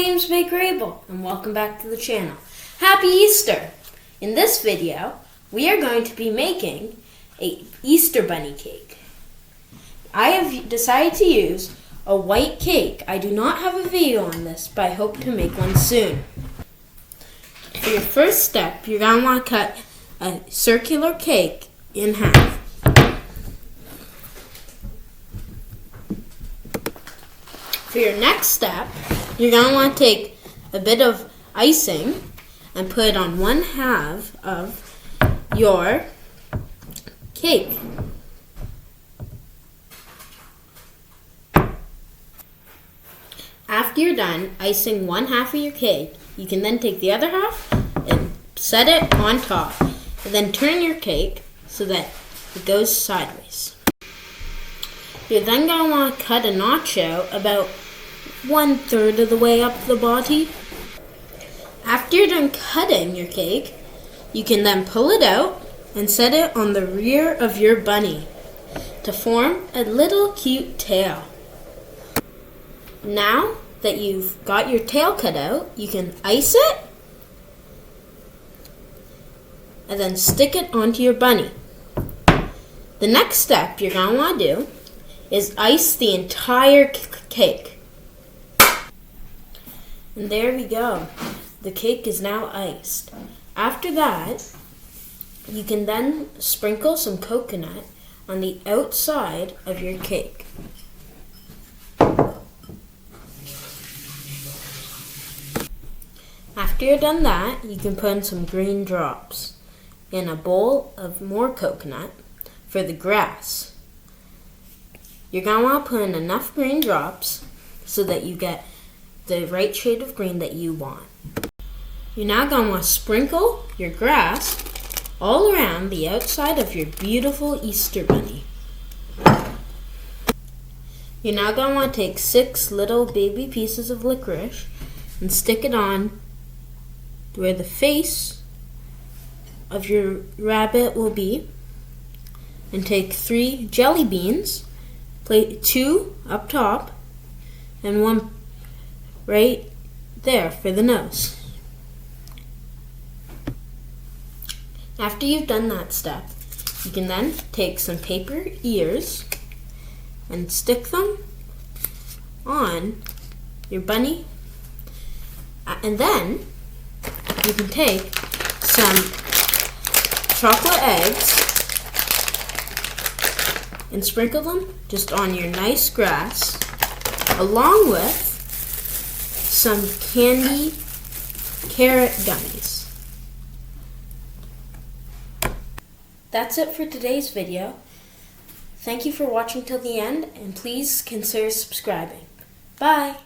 name's Baker Abel, and welcome back to the channel. Happy Easter! In this video, we are going to be making an Easter bunny cake. I have decided to use a white cake. I do not have a video on this, but I hope to make one soon. For your first step, you're going to want to cut a circular cake in half. For your next step, you're going to want to take a bit of icing and put it on one half of your cake. After you're done icing one half of your cake, you can then take the other half and set it on top, and then turn your cake so that it goes sideways. You're then going to want to cut a notch out about 1/3 of the way up the body. After you're done cutting your cake, you can then pull it out and set it on the rear of your bunny to form a little cute tail. Now that you've got your tail cut out, you can ice it and then stick it onto your bunny. The next step you're going to want to do is ice the entire cake. And there we go. The cake is now iced. After that, you can then sprinkle some coconut on the outside of your cake. After you're done that, you can put in some green drops in a bowl of more coconut for the grass. You're going to want to put in enough green drops so that you get the right shade of green that you want. You're now going to want to sprinkle your grass all around the outside of your beautiful Easter bunny. You're now going to want to take 6 little baby pieces of licorice and stick it on where the face of your rabbit will be, and take 3 jelly beans, place 2 up top and 1 right there for the nose. After you've done that step, you can then take some paper ears and stick them on your bunny, and then you can take some chocolate eggs and sprinkle them just on your nice grass, along with some candy carrot gummies. That's it for today's video. Thank you for watching till the end, and please consider subscribing. Bye!